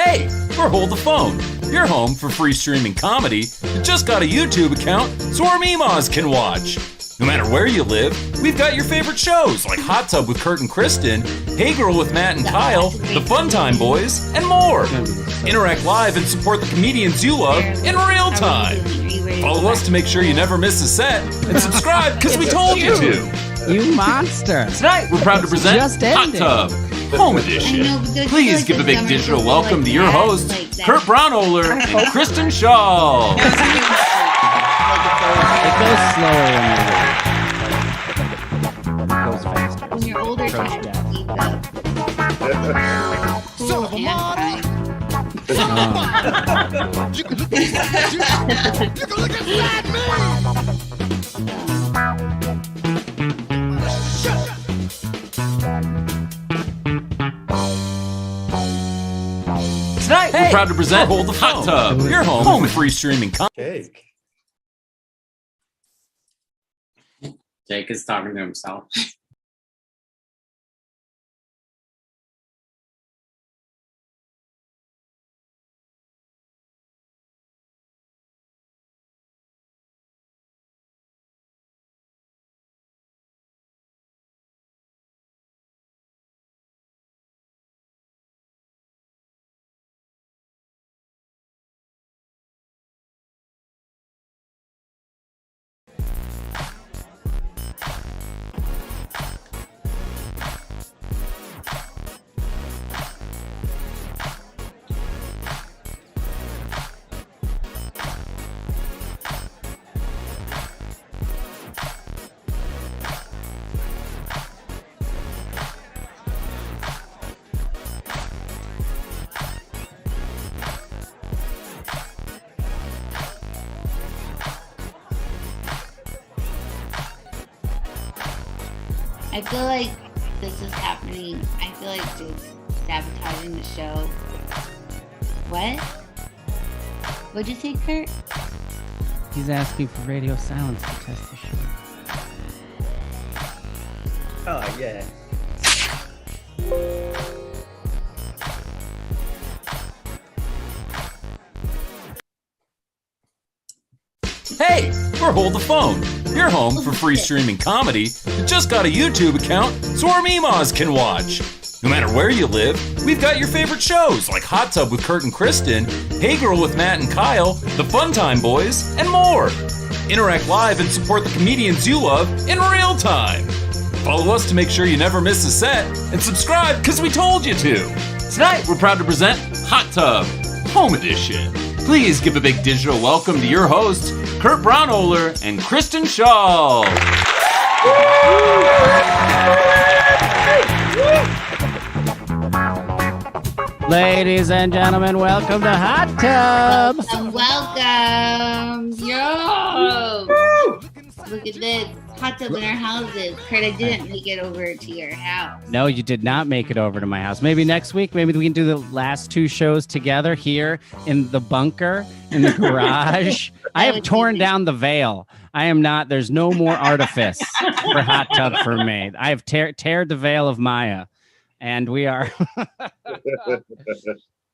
Hey, we're Hold the Phone, your home for free streaming comedy that just got a YouTube account so our memas can watch. No matter where you live, we've got your favorite shows like Hot Tub with Kurt and Kristen, Hey Girl with Matt and Kyle, The Fun Time Boys, and more. Interact live and support the comedians you love in real time. Follow us to make sure you never miss a set, and subscribe because we told you to. You monster. Tonight, we're proud to present Hot Tub, Home Edition. Please give a big digital welcome to your hosts, Kurt Brownohler and Kristen Shaw. It goes slower when you're older. It goes faster. When you're older, you have to keep up. Cool hand time. You can look inside me. Tonight, we're proud to present Hold the Hot Tub, your home for free streaming content. Cake. Jake is talking to himself. I feel like this is happening. I feel like Jake's sabotaging the show. What? What'd you say, Kurt? He's asking for radio silence to test the show. Oh, yeah. Hey, we're Hold the Phone, your home for free streaming comedy that just got a YouTube account so our memas can watch. No matter where you live, we've got your favorite shows like Hot Tub with Kurt and Kristen, Hey Girl with Matt and Kyle, The Fun Time Boys, and more. Interact live and support the comedians you love in real time. Follow us to make sure you never miss a set, and subscribe because we told you to. Tonight, we're proud to present Hot Tub, Home Edition. Please give a big digital welcome to your hosts, Kurt Brownohler and Kristen Shaw. Ladies and gentlemen, welcome to Hot Tub. Welcome. Yo. Look at this. Hot tub in our houses. Kurt, I didn't make it over to your house. No, you did not make it over to my house. Maybe next week, maybe we can do the last two shows together here in the bunker, in the garage. I have torn down the veil. I am not, there's no more artifice for Hot Tub for me. I have teared the veil of Maya, and we are.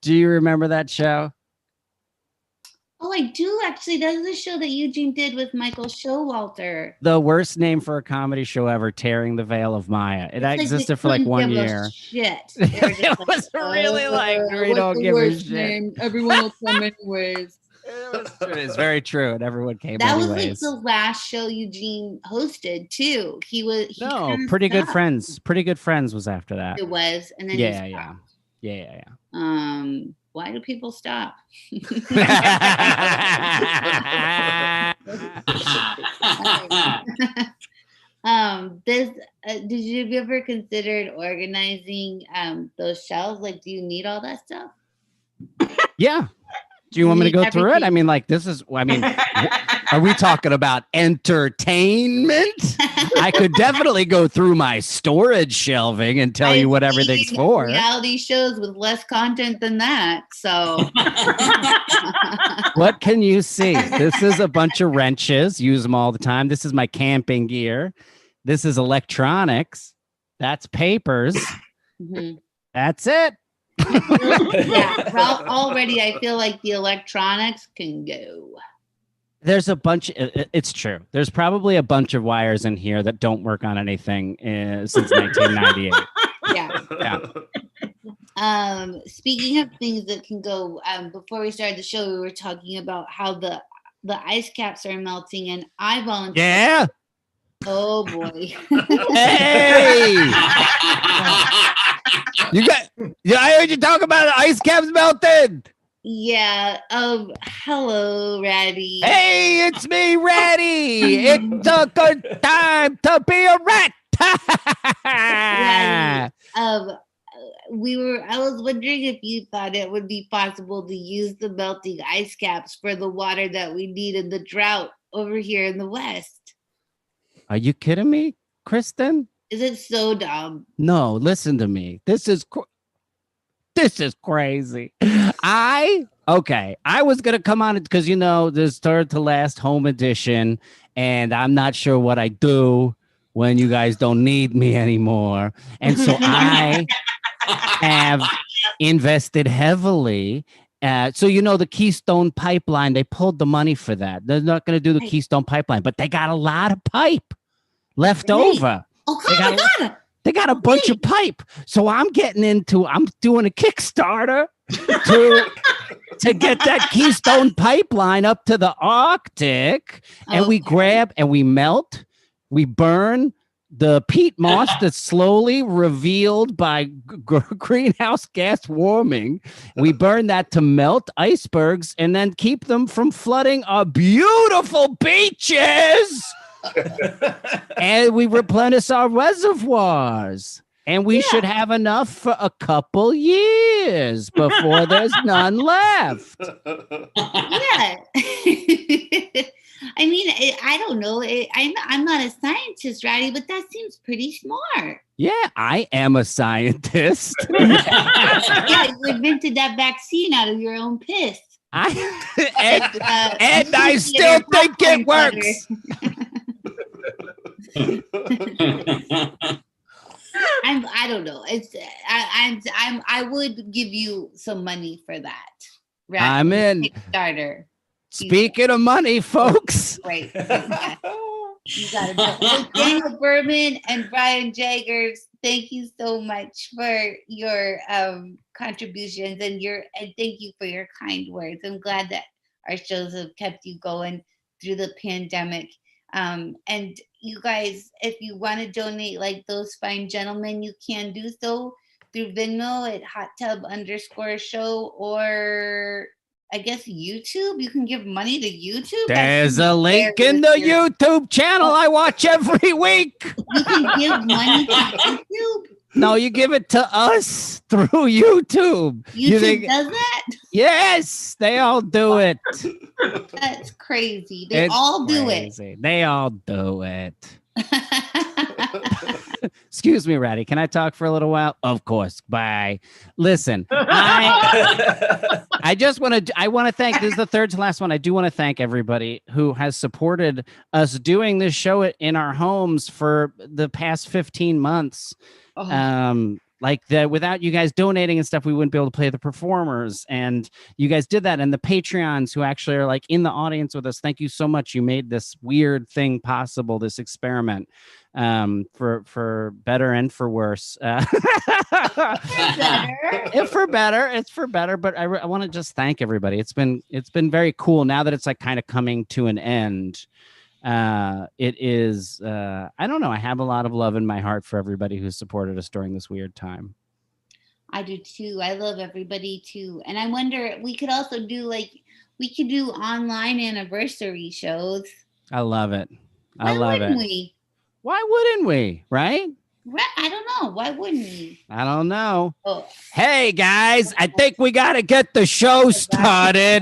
Do you remember that show? Oh, I do actually. That's the show that Eugene did with Michael Showalter. The worst name for a comedy show ever, Tearing the Veil of Maya. It existed for like 1 year. Shit. It was really like, we don't give a shit. Name? Everyone will come anyways. It is very true, and everyone came that anyways. was like the last show Eugene hosted too. He Pretty Good Friends. Pretty Good Friends was after that. It was, and then yeah. Why do people stop? Did you ever considered organizing those shelves? Like, do you need all that stuff? Yeah. Do you want me to go through it? I mean, like, are we talking about entertainment? I could definitely go through my storage shelving and tell you what everything's for. Reality shows with less content than that. So what can you see? This is a bunch of wrenches. Use them all the time. This is my camping gear. This is electronics. That's papers. Mm-hmm. That's it. Yeah, Ralph, already I feel like the electronics can go. There's a bunch. It's true. There's probably a bunch of wires in here that don't work on anything since 1998. Yeah. Speaking of things that can go, before we started the show, we were talking about how the ice caps are melting, and I volunteered. Yeah. Oh boy. Hey. I heard you talk about ice caps melted. Yeah. Hello, Ratty. Hey, it's me, Ratty. It's a good time to be a rat. Ratty, I was wondering if you thought it would be possible to use the melting ice caps for the water that we need in the drought over here in the West. Are you kidding me, Kristen? Is it so dumb? No, listen to me. This is crazy. I was gonna come on it because this third to last home edition, and I'm not sure what I do when you guys don't need me anymore, and so I have invested heavily. So the Keystone Pipeline, they pulled the money for that. They're not going to do the Keystone Pipeline, but they got a lot of pipe left over. Oh, my God. They got a bunch of pipe. So I'm doing a Kickstarter to get that Keystone Pipeline up to the Arctic. And we grab and we melt, we burn the peat moss that's slowly revealed by greenhouse gas warming. We burn that to melt icebergs and then keep them from flooding our beautiful beaches. And we replenish our reservoirs. And we should have enough for a couple years before there's none left. Yeah. I mean, I don't know. I'm not a scientist, Ratty, but that seems pretty smart. Yeah, I am a scientist. Yeah, you invented that vaccine out of your own piss. And I still think it works. I don't know. I would give you some money for that. Ratty. I'm in. Kickstarter. Speaking of money, folks. Right. Yeah. You got it. Daniel Berman and Brian Jaggers, thank you so much for your contributions and thank you for your kind words. I'm glad that our shows have kept you going through the pandemic. And you guys, if you want to donate like those fine gentlemen, you can do so through Venmo at hottub_show, or I guess YouTube. You can give money to YouTube. There's a link in the YouTube channel I watch every week. You can give money to YouTube? No, you give it to us through YouTube. YouTube does that? Yes, they all do it. That's crazy. They all do it. They all do it. Excuse me, Ratty. Can I talk for a little while? Of course. Bye. Listen, I want to thank, this is the third to last one. I do want to thank everybody who has supported us doing this show in our homes for the past 15 months. Without you guys donating and stuff, we wouldn't be able to play the performers, and you guys did that. And the Patreons who actually are like in the audience with us, thank you so much. You made this weird thing possible, this experiment, for better and for worse. It's for better. But I want to just thank everybody. It's been very cool now that it's like kind of coming to an end. It is, I don't know. I have a lot of love in my heart for everybody who supported us during this weird time. I do too. I love everybody too. And I wonder, we could also do online anniversary shows. I love it. Why wouldn't we? Why wouldn't we? Right? I don't know. Why wouldn't we? I don't know. Oh. Hey guys, I think we got to get the show started.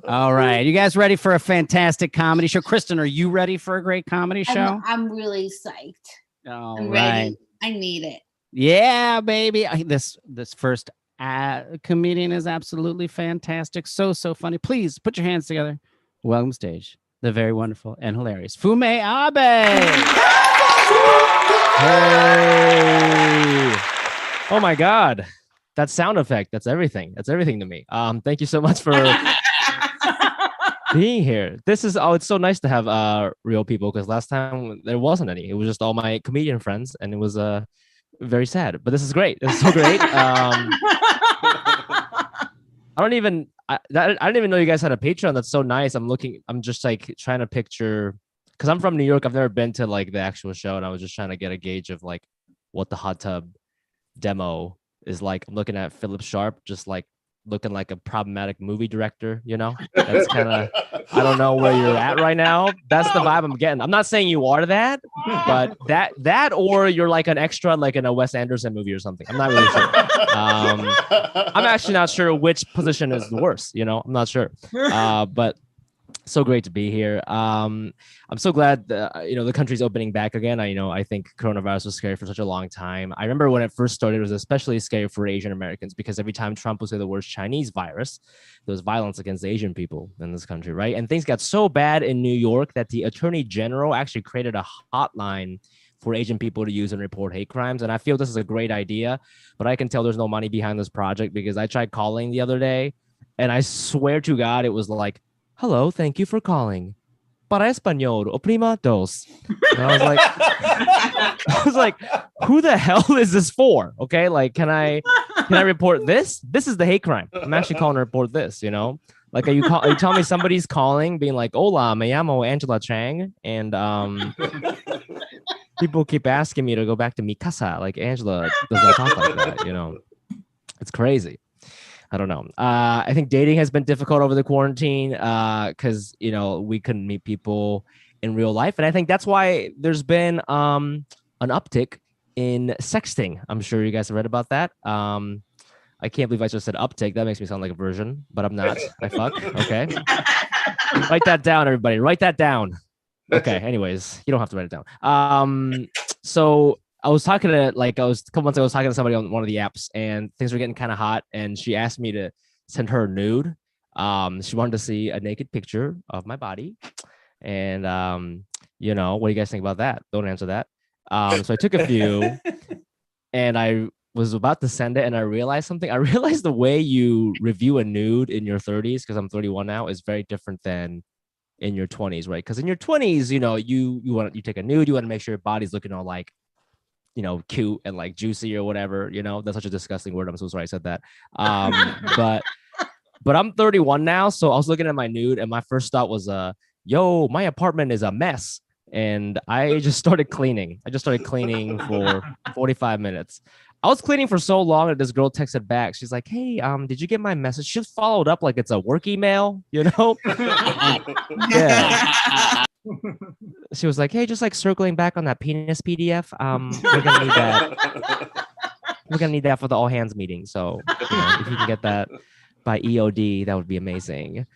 All right. You guys ready for a fantastic comedy show? Kristen, are you ready for a great comedy show? I'm really psyched. I'm ready. I need it. Yeah, baby. This first comedian is absolutely fantastic. So funny. Please put your hands together. Welcome stage the very wonderful and hilarious Fumi Abe. Hey. Oh my God. That sound effect. That's everything. That's everything to me. Thank you so much for being here. It's so nice to have real people, because last time there wasn't any. It was just all my comedian friends, and it was very sad. But this is great. This is so great. I didn't even know you guys had a Patreon. That's so nice. I'm just like trying to picture, because I'm from New York. I've never been to like the actual show, and I was just trying to get a gauge of like what the hot tub demo is like. I'm looking at Philip Sharp, just like looking like a problematic movie director, That's kind of, I don't know where you're at right now. That's the vibe I'm getting. I'm not saying you are that, but that or you're like an extra, like in a Wes Anderson movie or something. I'm not really sure. I'm actually not sure which position is the worst, I'm not sure. But so great to be here. I'm so glad the country's opening back again. I think coronavirus was scary for such a long time. I remember when it first started, it was especially scary for Asian Americans, because every time Trump would say the word Chinese virus, there was violence against Asian people in this country, right? And things got so bad in New York that the Attorney General actually created a hotline for Asian people to use and report hate crimes. And I feel this is a great idea, but I can tell there's no money behind this project, because I tried calling the other day, and I swear to God, it was like, "Hello, thank you for calling. Para español, oprima dos." And I was like, who the hell is this for? Okay, like, can I report this? This is the hate crime. I'm actually calling to report this. Like, are you telling me somebody's calling, being like, "Hola, me llamo Angela Chang," and people keep asking me to go back to mi casa. Like, Angela does not talk like that. It's crazy. I don't know. I think dating has been difficult over the quarantine because, we couldn't meet people in real life. And I think that's why there's been an uptick in sexting. I'm sure you guys have read about that. I can't believe I just said uptick. That makes me sound like a virgin, but I'm not. I fuck. Okay. Write that down, everybody. Write that down. Okay. Anyways, you don't have to write it down. So I was talking to a couple months ago, I was talking to somebody on one of the apps, and things were getting kind of hot, and she asked me to send her a nude. She wanted to see a naked picture of my body. And what do you guys think about that? Don't answer that. So I took a few, and I was about to send it, and I realized something. I realized the way you review a nude in your 30s, because I'm 31 now, is very different than in your 20s, right? Because in your 20s, you take a nude, you want to make sure your body's looking all like, cute and like juicy or whatever. That's such a disgusting word. I'm so sorry I said that. But I'm 31 now, so I was looking at my nude, and my first thought was, yo, my apartment is a mess. And I just started cleaning. I just started cleaning for 45 minutes. I was cleaning for so long that this girl texted back. She's like, "Hey, did you get my message?" She just followed up like it's a work email, Yeah. She was like, "Hey, just like circling back on that penis PDF. We're gonna need that. We're gonna need that for the all hands meeting. So if you can get that by EOD, that would be amazing."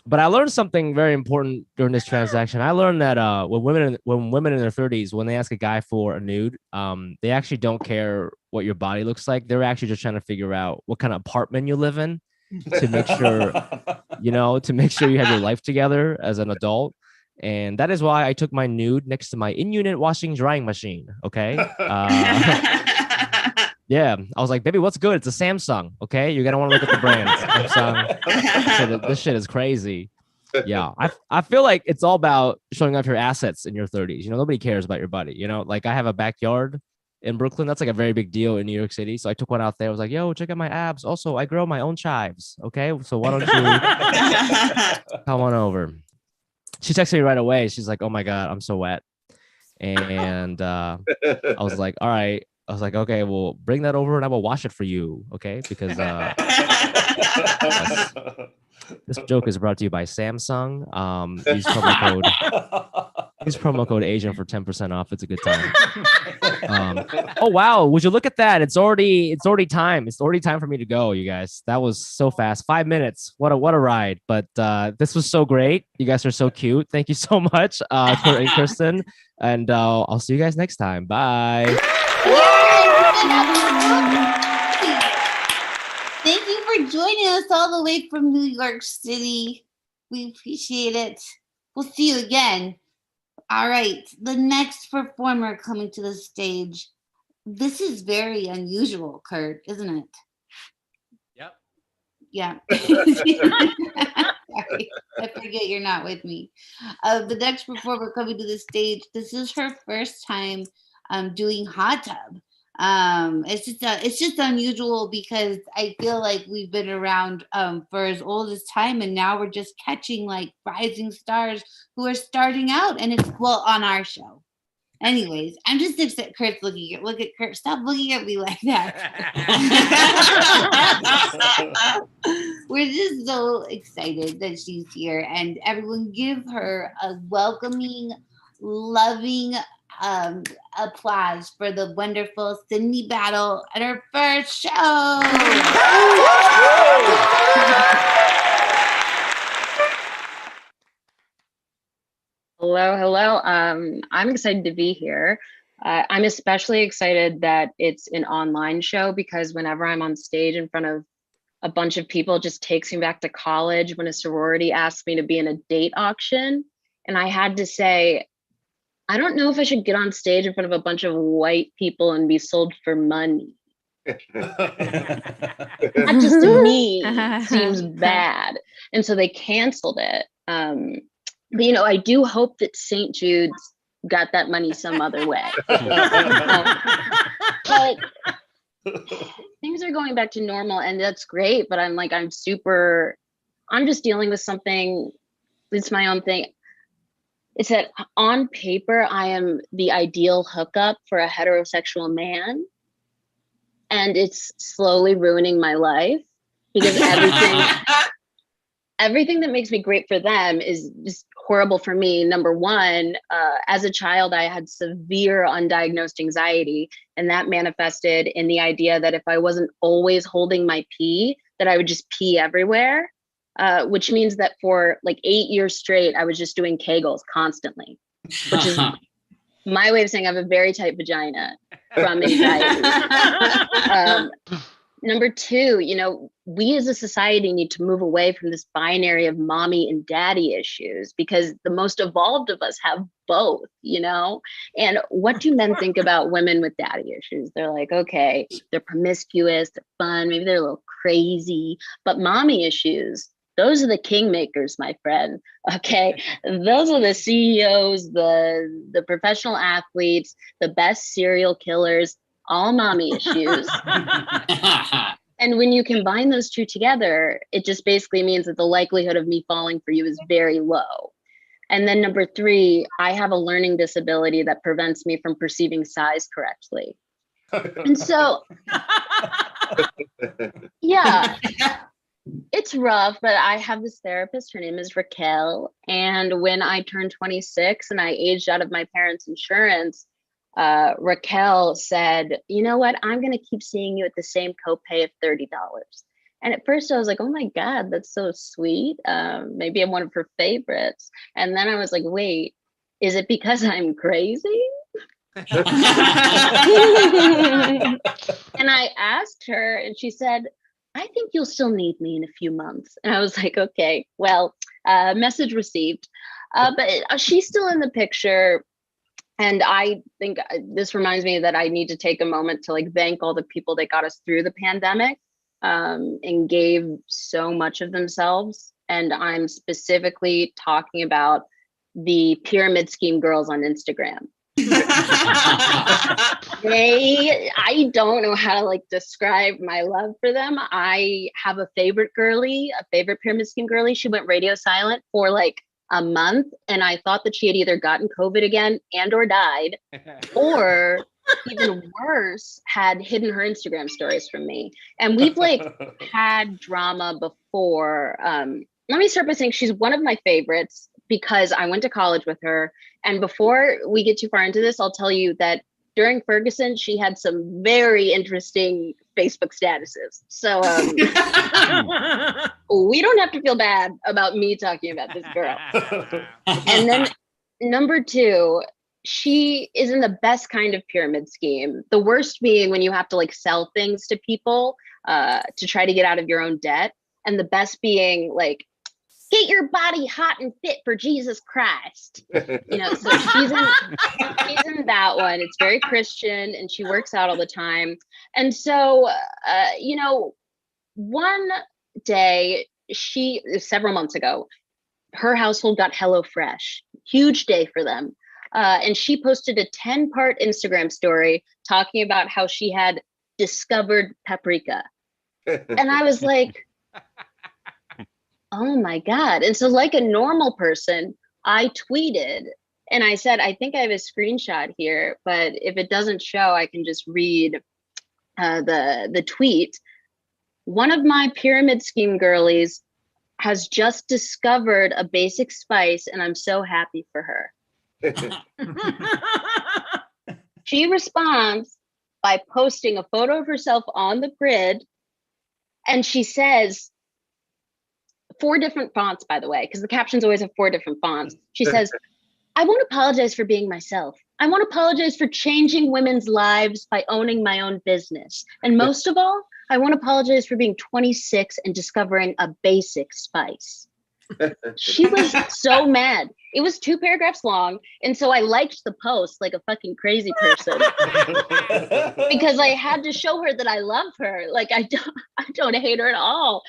But I learned something very important during this transaction. I learned that when women in their 30s, when they ask a guy for a nude, they actually don't care what your body looks like. They're actually just trying to figure out what kind of apartment you live in, to make sure, you have your life together as an adult. And that is why I took my nude next to my in-unit washing drying machine. Okay. Yeah. I was like, "Baby, what's good? It's a Samsung. Okay. You're going to want to look at the brand. Samsung. This shit is crazy. Yeah. I feel like it's all about showing off your assets in your 30s. Nobody cares about your body. Like, I have a backyard in Brooklyn. That's like a very big deal in New York City. So I took one out there. I was like, "Yo, check out my abs. Also, I grow my own chives. Okay. So why don't you come on over?" She texted me right away. She's like, "Oh my God, I'm so wet." And I was like, "All right." I was like, "Okay, well, bring that over and I will wash it for you." Okay. Because this joke is brought to you by Samsung. Use promo code Asian for 10% off. It's a good time. Oh wow, would you look at that? It's already time. It's already time for me to go, you guys. That was so fast. 5 minutes. What a ride. But this was so great. You guys are so cute. Thank you so much, Kurt and Kristen. And I'll see you guys next time. Bye. Thank you for joining us all the way from New York City. We appreciate it. We'll see you again. All right, the next performer coming to the stage, This is very unusual, Kurt, isn't it? Yep. Yeah. Sorry, I forget you're not with me. The next performer coming to the stage, this is her first time doing hot tub. It's just unusual because I feel like we've been around for as old as time, and now we're just catching like rising stars who are starting out, and it's on our show. Anyways, I'm just upset Kurt's look at Kurt. Stop looking at me like that. We're just so excited that she's here, and everyone give her a welcoming, loving applause for the wonderful Sydney Battle at her first show. Hello. I'm excited to be here. I'm especially excited that it's an online show because whenever I'm on stage in front of a bunch of people, it just takes me back to college when a sorority asked me to be in a date auction. And I had to say, I don't know if I should get on stage in front of a bunch of white people and be sold for money. That just to me seems bad. And so they canceled it. But, I do hope that St. Jude's got that money some other way. But things are going back to normal, and that's great. But I'm just dealing with something. It's my own thing. It's that on paper, I am the ideal hookup for a heterosexual man. And it's slowly ruining my life because everything that makes me great for them is just horrible for me. Number one, as a child, I had severe undiagnosed anxiety, and that manifested in the idea that if I wasn't always holding my pee, that I would just pee everywhere, which means that for like 8 years straight, I was just doing Kegels constantly, which is my way of saying I have a very tight vagina from anxiety. Number two, we as a society need to move away from this binary of mommy and daddy issues because the most evolved of us have both, And what do men think about women with daddy issues? They're like, okay, they're promiscuous, they're fun, maybe they're a little crazy, but mommy issues, those are the kingmakers, my friend. Okay, those are the CEOs, the professional athletes, the best serial killers, all mommy issues. And when you combine those two together, it just basically means that the likelihood of me falling for you is very low. And then number three, I have a learning disability that prevents me from perceiving size correctly. And so, yeah, it's rough, but I have this therapist. Her name is Raquel. And when I turned 26 and I aged out of my parents' insurance, Raquel said, you know what, I'm going to keep seeing you at the same copay of $30. And at first I was like, oh my God, that's so sweet. Maybe I'm one of her favorites. And then I was like, wait, is it because I'm crazy? And I asked her and she said, I think you'll still need me in a few months. And I was like, okay, well, message received. But she's still in the picture. And I think this reminds me that I need to take a moment to thank all the people that got us through the pandemic and gave so much of themselves. And I'm specifically talking about the pyramid scheme girls on Instagram. I don't know how to describe my love for them. I have a favorite girly, a favorite pyramid scheme girly. She went radio silent for a month, and I thought that she had either gotten COVID again and or died, or even worse, had hidden her Instagram stories from me. And we've had drama before. Let me start by saying she's one of my favorites because I went to college with her. And before we get too far into this, I'll tell you that during Ferguson, she had some very interesting Facebook statuses. So we don't have to feel bad about me talking about this girl. And then number two, she is in the best kind of pyramid scheme. The worst being when you have to sell things to people to try to get out of your own debt. And the best being get your body hot and fit for Jesus Christ. You know, so she's in that one. It's very Christian, and she works out all the time. And so, you know, one day, several months ago, her household got HelloFresh. Huge day for them. And she posted a 10-part Instagram story talking about how she had discovered paprika. And I was like, oh my God. And so, like a normal person, I tweeted and I said, I think I have a screenshot here, but if it doesn't show, I can just read the tweet. One of my pyramid scheme girlies has just discovered a basic spice, and I'm so happy for her. She responds by posting a photo of herself on the grid, and she says, 4 different fonts, by the way, because the captions always have 4 different fonts. She says, I want to apologize for being myself. I want to apologize for changing women's lives by owning my own business. And most of all, I want to apologize for being 26 and discovering a basic spice. She was so mad. It was 2 paragraphs long. And so I liked the post like a fucking crazy person because I had to show her that I love her. Like, I don't hate her at all.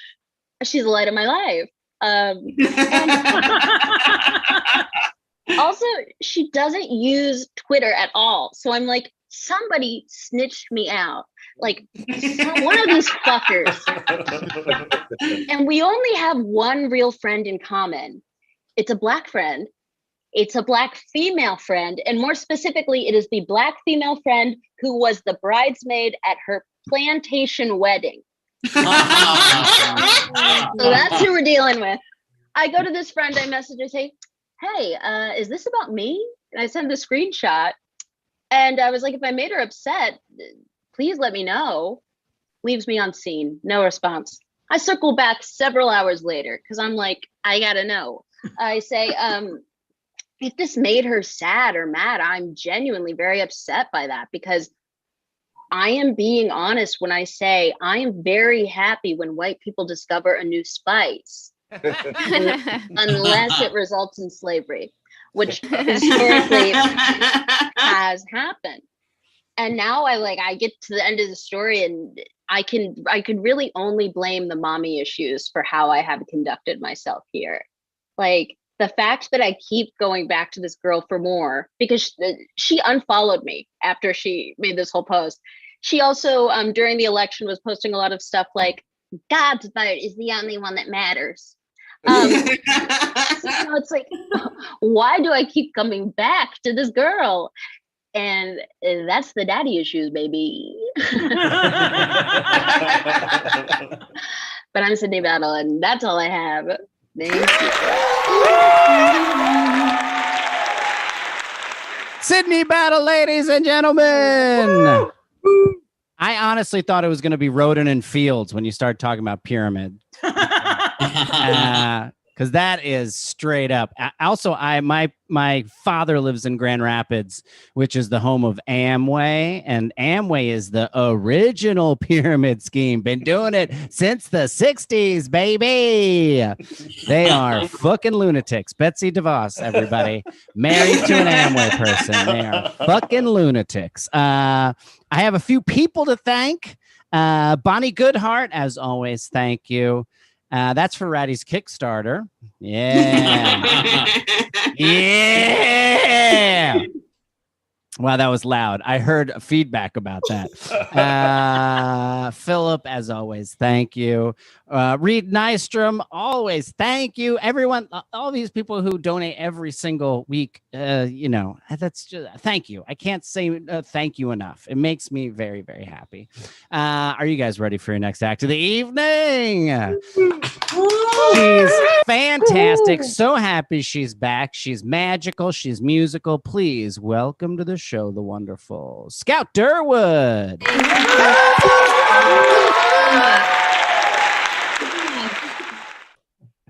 She's the light of my life. And also, she doesn't use Twitter at all. So I'm like, somebody snitched me out. Like, one of these fuckers. And we only have one real friend in common. It's a Black friend. It's a Black female friend. And more specifically, it is the Black female friend who was the bridesmaid at her plantation wedding. So that's who we're dealing with. I go to this friend, I message her, say, hey, is this about me? And I send the screenshot. And I was like, if I made her upset, please let me know. Leaves me on scene. No response. I circle back several hours later because I'm like, I gotta know. I say, if this made her sad or mad, I'm genuinely very upset by that because I am being honest when I say I am very happy when white people discover a new spice, unless it results in slavery, which historically has happened. And now I get to the end of the story and I could really only blame the mommy issues for how I have conducted myself here. Like, the fact that I keep going back to this girl for more because she unfollowed me after she made this whole post. She also, during the election, was posting a lot of stuff like, God's vote is the only one that matters. So it's like, why do I keep coming back to this girl? And that's the daddy issues, baby. But I'm Sydney Battle, and that's all I have. Thank you. Sydney Battle, ladies and gentlemen. I honestly thought it was going to be Roden and Fields when you start talking about pyramid. Because that is straight up. Also, my father lives in Grand Rapids, which is the home of Amway, and Amway is the original pyramid scheme. Been doing it since the 60s, baby. They are fucking lunatics. Betsy DeVos, everybody, married to an Amway person. They are fucking lunatics. I have a few people to thank. Bonnie Goodhart, as always, thank you. That's for Ratty's Kickstarter. Yeah. Yeah. Wow, that was loud. I heard feedback about that. Philip, as always, thank you. Reed Nystrom, always thank you. Everyone, all these people who donate every single week, that's just thank you. I can't say thank you enough. It makes me very, very happy. Are you guys ready for your next act of the evening? She's fantastic. So happy she's back. She's magical. She's musical. Please welcome to the show the wonderful Scout Durwood.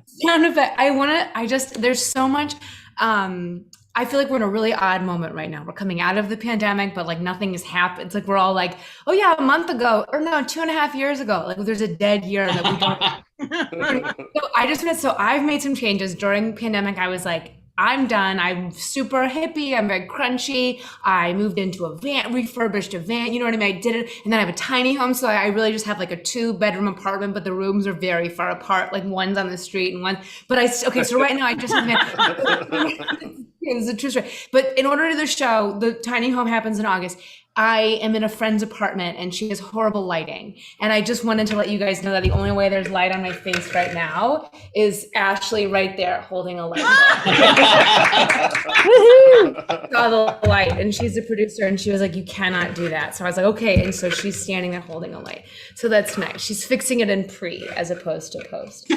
Sound effect. There's so much. I feel like we're in a really odd moment right now. We're coming out of the pandemic, but like nothing has happened. It's like we're all like, oh yeah, a month ago, or no, 2.5 years ago. Like there's a dead year that we don't. So I've made some changes during pandemic. I was like, I'm done. I'm super hippie. I'm very crunchy. I moved into a van, refurbished a van. You know what I mean? I did it. And then I have a tiny home. So I really just have like a 2-bedroom apartment, but the rooms are very far apart. Like one's on the street and one, but so right now I just it's a true story. But in order to the show, the tiny home happens in August. I am in a friend's apartment and she has horrible lighting. And I just wanted to let you guys know that the only way there's light on my face right now is Ashley right there holding a light. Saw the light, and she's a producer, and she was like, you cannot do that. So I was like, okay. And so she's standing there holding a light. So that's nice. She's fixing it in pre as opposed to post.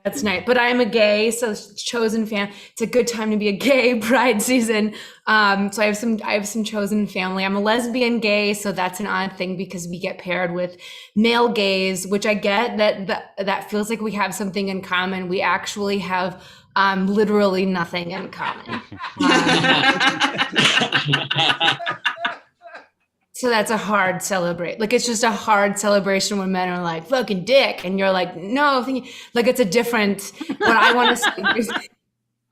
That's nice. But I'm a gay, so chosen fan. It's a good time to be a gay pride season. So I have some chosen family. I'm a lesbian gay, so that's an odd thing because we get paired with male gays, which I get that feels like we have something in common. We actually have literally nothing in common. So that's a hard celebrate. Like, it's just a hard celebration when men are like, fucking dick. And you're like, no, like it's a different, what I want to say is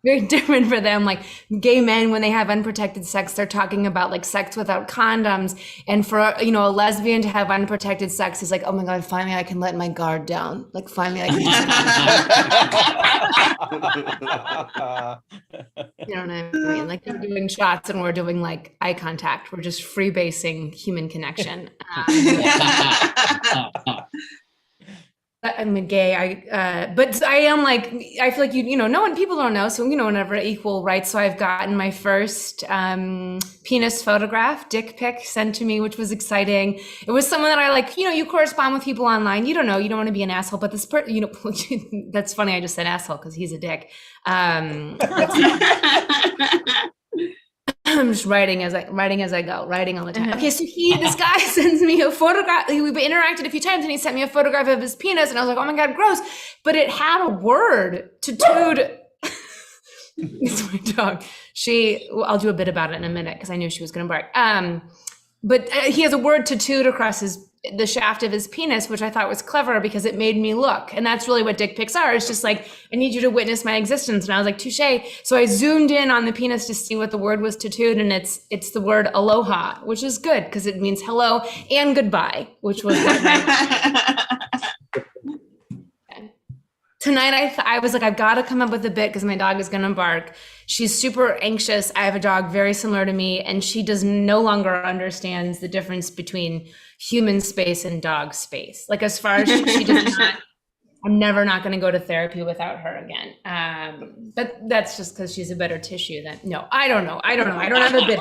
very different for them. Like gay men, when they have unprotected sex, they're talking about like sex without condoms. And for, you know, a lesbian to have unprotected sex is like, oh my God, finally I can let my guard down. Like finally I can you know what I mean? Like they're doing shots and we're doing like eye contact. We're just freebasing human connection. I'm a gay, but I am like, I feel like you know, no one, people don't know. So, you know, whenever equal rights. So I've gotten my first penis photograph, dick pic sent to me, which was exciting. It was someone that I like, you know, you correspond with people online. You don't know, you don't want to be an asshole, but this you know, that's funny. I just said asshole because he's a dick. I'm just writing as I go, writing all the time. Okay, so this guy sends me a photograph. We've interacted a few times, and he sent me a photograph of his penis, and I was like, oh my God, gross. But it had a word tattooed. It's my dog. I'll do a bit about it in a minute because I knew she was going to bark. But he has a word tattooed across the shaft of his penis, which I thought was clever because it made me look. And that's really what dick pics are. It's just like, I need you to witness my existence. And I was like, touche. So I zoomed in on the penis to see what the word was tattooed. And it's the word aloha, which is good because it means hello and goodbye, which was what Tonight, I was like, I've got to come up with a bit because my dog is going to bark. She's super anxious. I have a dog very similar to me, and she no longer understands the difference between human space and dog space. Like as far as she does not, I'm never not going to go to therapy without her again. But that's just because she's a better tissue than, no, I don't know. I don't have a bit.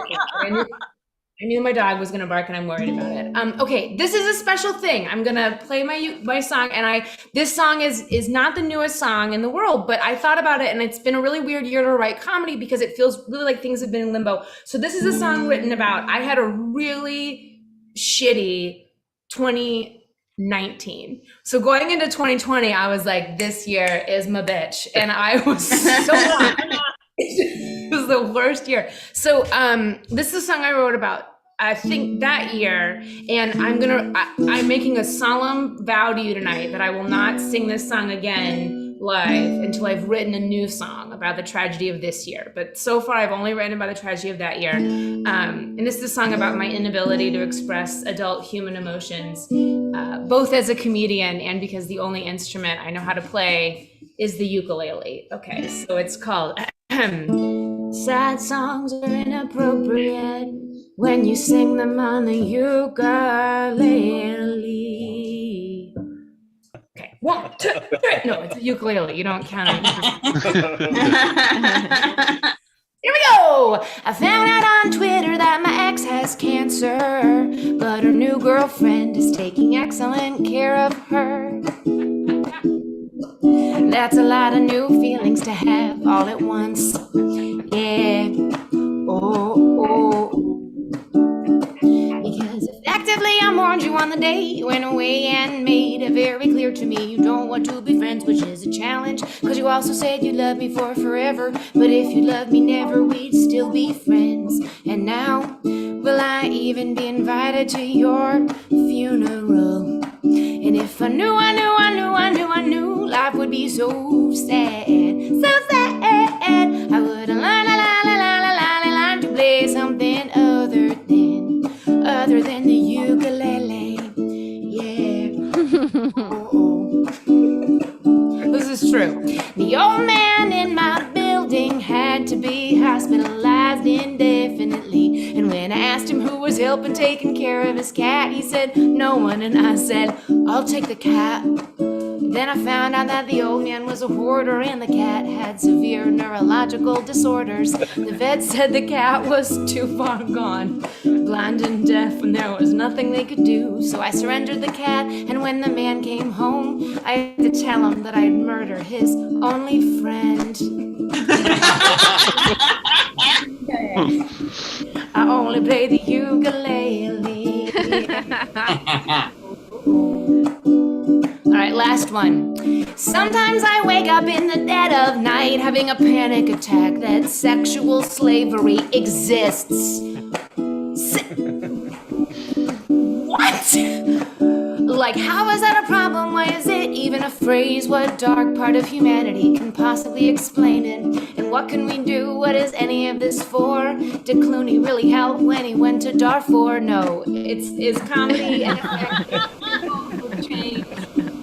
I knew my dog was going to bark and I'm worried about it. Okay, this is a special thing. I'm going to play my song, and this song is not the newest song in the world, but I thought about it, and it's been a really weird year to write comedy because it feels really like things have been in limbo. So this is a song written about, I had a really shitty 2019. So going into 2020, I was like, this year is my bitch. And I was so it was the worst year. So this is a song I wrote about, I think that year, and I'm making a solemn vow to you tonight that I will not sing this song again live until I've written a new song about the tragedy of this year. But so far I've only written about the tragedy of that year. And this is a song about my inability to express adult human emotions, both as a comedian and because the only instrument I know how to play is the ukulele. Okay, so it's called Sad songs are inappropriate when you sing them on the ukulele. Okay, 1, 2, 3. No, it's a ukulele. You don't count it. Here we go. I found out on Twitter that my ex has cancer, but her new girlfriend is taking excellent care of her. That's a lot of new feelings to have all at once. Yeah. Oh. Because effectively I warned you on the day you went away and made it very clear to me you don't want to be friends, which is a challenge. Cause you also said you love me for forever, but if you loved me never, we'd still be friends. And now, will I even be invited to your funeral? And if I knew life would be so sad, I would learn to play something other than the ukulele. Yeah. This is true. The old man in my building had to be hospitalized indefinitely. And when I asked him who was helping taking care of his cat, he said, no one. And I said, I'll take the cat. Then I found out that the old man was a hoarder and the cat had severe neurological disorders. The vet said the cat was too far gone, blind and deaf, and there was nothing they could do. So I surrendered the cat, and when the man came home, I had to tell him that I'd murder his only friend. I only play the ukulele. All right, last one. Sometimes I wake up in the dead of night having a panic attack that sexual slavery exists. What? Like, how is that a problem? Why is it even a phrase? What dark part of humanity can possibly explain it? And what can we do? What is any of this for? Did Clooney really help when he went to Darfur? No, it's comedy and change.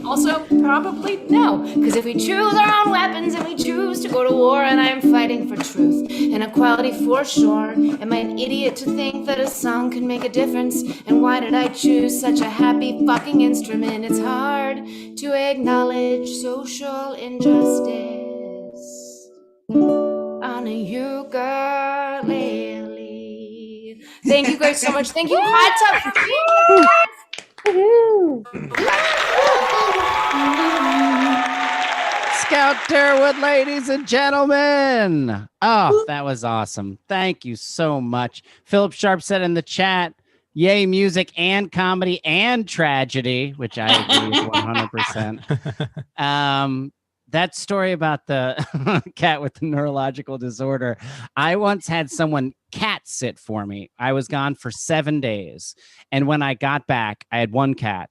Also, probably no, because if we choose our own weapons and we choose to go to war, and I'm fighting for truth and equality for sure, am I an idiot to think that a song can make a difference? And why did I choose such a happy fucking instrument? It's hard to acknowledge social injustice on a ukulele. Thank you guys so much. Thank you, Hot Tub, for being here. Scout Durwood, ladies and gentlemen. Oh, that was awesome. Thank you so much. Philip Sharp said in the chat, yay, music and comedy and tragedy, which I agree with 100%. That story about the cat with the neurological disorder, I once had someone cat sit for me. I was gone for 7 days. And when I got back, I had one cat.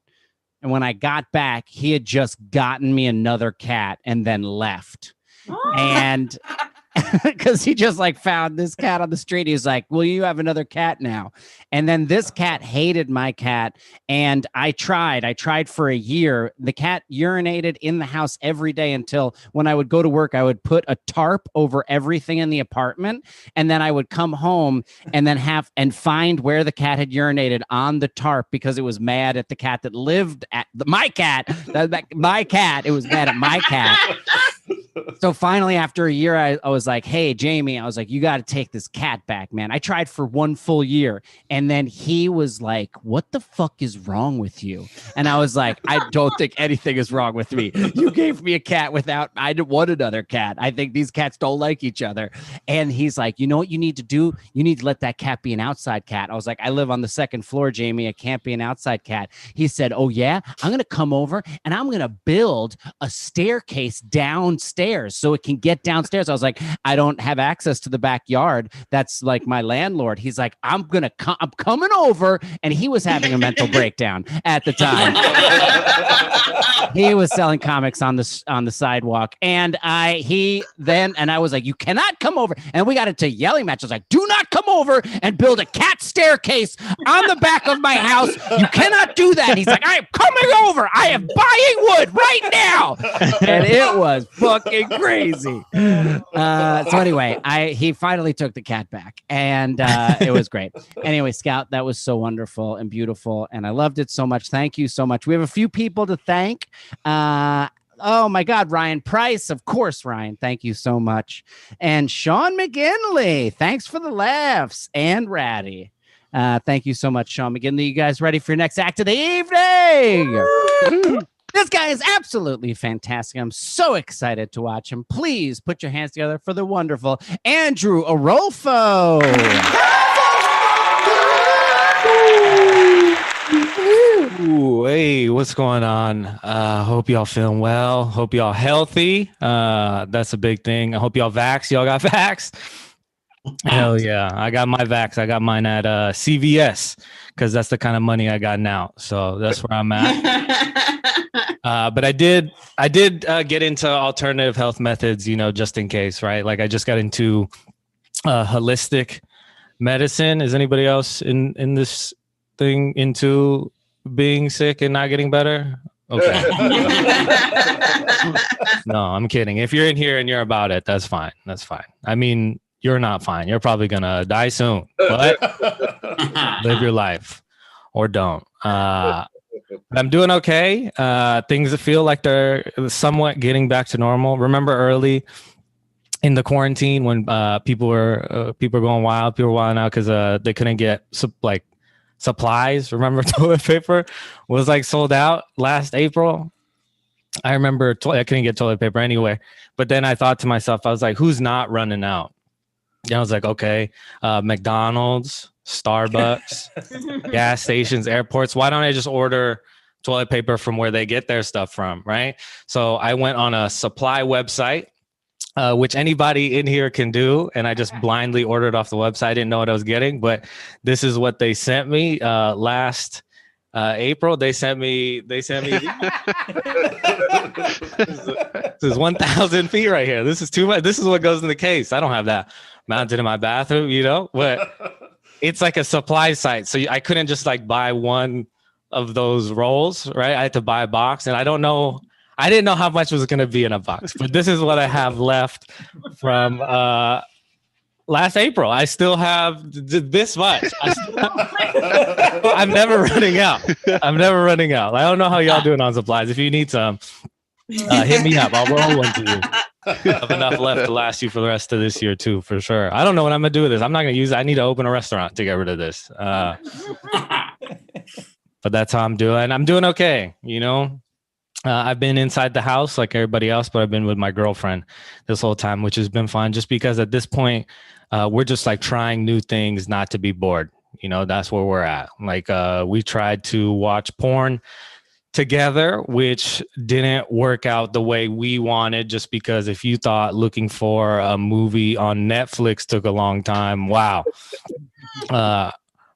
And when I got back, he had just gotten me another cat and then left. And because he just like found this cat on the street. He was like, well, you have another cat now. And then this cat hated my cat. And I tried for a year. The cat urinated in the house every day until when I would go to work, I would put a tarp over everything in the apartment. And then I would come home and then find where the cat had urinated on the tarp because it was mad at the cat that lived at my cat. My cat. It was mad at my cat. So finally, after a year, I was like, hey, Jamie, I was like, you got to take this cat back, man. I tried for 1 full year. And then he was like, what the fuck is wrong with you? And I was like, I don't think anything is wrong with me. You gave me a cat I didn't want another cat. I think these cats don't like each other. And he's like, you know what you need to do? You need to let that cat be an outside cat. I was like, I live on the 2nd floor, Jamie. I can't be an outside cat. He said, oh, yeah, I'm going to come over and I'm going to build a staircase downstairs so it can get downstairs. I was like, I don't have access to the backyard. That's like my landlord. He's like, I'm coming over. And he was having a mental breakdown at the time. He was selling comics on the sidewalk. And I was like, you cannot come over. And we got into yelling match. I was like, do not come over and build a cat staircase on the back of my house. You cannot do that. He's like, I am coming over. I am buying wood right now. And it was fucking crazy. So anyway, he finally took the cat back, and it was great. Anyway, Scout, that was so wonderful and beautiful, and I loved it so much. Thank you so much. We have a few people to thank. Oh my God, Ryan Price, of course, Ryan. Thank you so much, and Sean McGinley. Thanks for the laughs, and Ratty. Thank you so much, Sean McGinley. You guys ready for your next act of the evening? This guy is absolutely fantastic. I'm so excited to watch him. Please put your hands together for the wonderful Andrew Orolfo. Ooh, hey, what's going on? Hope y'all feeling well. Hope y'all healthy. That's a big thing. I hope y'all vax. Y'all got vax? Hell yeah. I got my vax. I got mine at CVS because that's the kind of money I got now. So that's where I'm at. But I did get into alternative health methods, you know, just in case, right? Like I just got into holistic medicine. Is anybody else in this thing into being sick and not getting better? Okay. No, I'm kidding. If you're in here and you're about it, that's fine. That's fine. I mean, you're not fine. You're probably gonna die soon, but live your life or don't. I'm doing okay. Things feel like they're somewhat getting back to normal. Remember early in the quarantine when people were going wild, people were wilding out because they couldn't get supplies. Remember toilet paper was like sold out last April. I remember I couldn't get toilet paper anywhere. But then I thought to myself, I was like, who's not running out? And I was like, okay, McDonald's, Starbucks, gas stations, airports. Why don't I just order toilet paper from where they get their stuff from, right? So I went on a supply website, which anybody in here can do. And I just blindly ordered off the website. I didn't know what I was getting, but this is what they sent me last April. They sent me this is 1,000 feet right here. This is too much. This is what goes in the case. I don't have that mounted in my bathroom, you know, but it's like a supply site. So I couldn't just like buy one of those rolls, right? I had to buy a box, and I didn't know how much was going to be in a box, but this is what I have left from last April. I still have this much. I'm never running out. I'm never running out. I don't know how y'all doing on supplies. If you need some, hit me up. I'll roll one to you. I have enough left to last you for the rest of this year too, for sure. I don't know what I'm gonna do with this. I'm not gonna use it. I need to open a restaurant to get rid of this. But that's how I'm doing. I'm doing okay. You know, I've been inside the house like everybody else, but I've been with my girlfriend this whole time, which has been fun. Just because at this point, we're just like trying new things, not to be bored. You know, that's where we're at. Like we tried to watch porn together, which didn't work out the way we wanted, just because if you thought looking for a movie on Netflix took a long time, wow.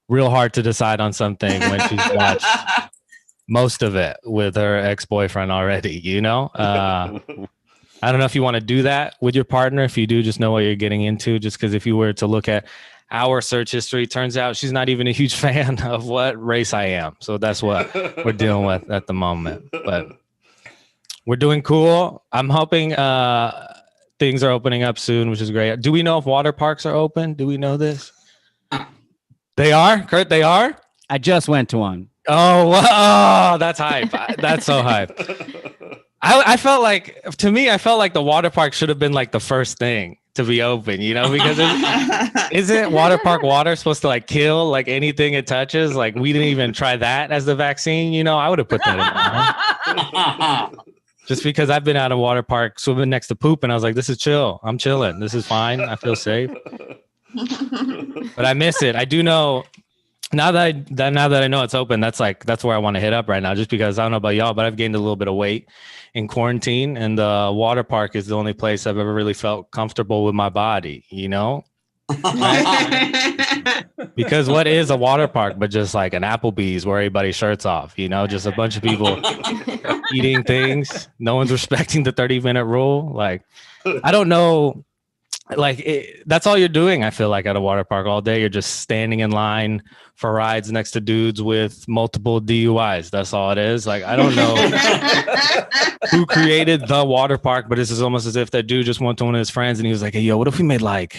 Real hard to decide on something when she's watched most of it with her ex-boyfriend already, you know? I don't know if you want to do that with your partner. If you do, just know what you're getting into, just because if you were to look at our search history, turns out she's not even a huge fan of what race I am. So that's what we're dealing with at the moment. But we're doing cool. I'm hoping things are opening up soon, which is great. Do we know if water parks are open? Do we know this? They are? Kurt, they are? I just went to one. Oh, that's hype. That's so hype. I felt like, to me, I felt like the water park should have been like the first thing to be open, you know, because isn't water park water supposed to like kill like anything it touches? Like we didn't even try that as the vaccine, you know. I would have put that in there. Just because I've been out of water park swimming next to poop, and I was like, this is chill. I'm chilling. This is fine. I feel safe. But I miss it. I do know now that I know it's open, that's where I want to hit up right now, just because I don't know about y'all, but I've gained a little bit of weight in quarantine, and the water park is the only place I've ever really felt comfortable with my body, you know? Right? Because what is a water park but just like an Applebee's where everybody's shirts off, you know, just a bunch of people eating things. No one's respecting the 30-minute rule. Like, I don't know. Like that's all you're doing. I feel like at a water park all day, you're just standing in line for rides next to dudes with multiple DUIs. That's all it is. Like, I don't know who created the water park, but this is almost as if that dude just went to one of his friends and he was like, hey, yo, what if we made like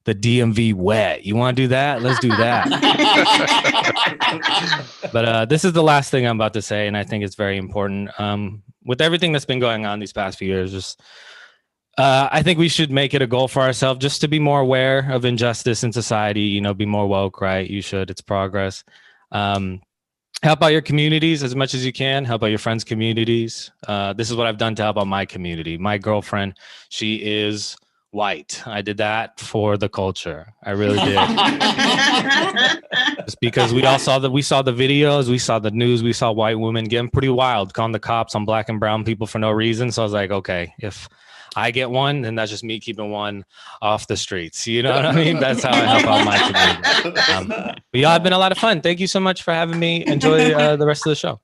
the DMV wet? You want to do that? Let's do that. But this is the last thing I'm about to say, and I think it's very important. With everything that's been going on these past few years, just I think we should make it a goal for ourselves just to be more aware of injustice in society, you know, be more woke, right? You should. It's progress. Help out your communities as much as you can. Help out your friends' communities. This is what I've done to help out my community. My girlfriend, she is white. I did that for the culture. I really did. Just because we saw the videos, we saw the news, we saw white women getting pretty wild, calling the cops on black and brown people for no reason. So I was like, okay, if I get one, then that's just me keeping one off the streets. You know what I mean? That's how I help out my community. But yeah, it's been a lot of fun. Thank you so much for having me. Enjoy the rest of the show.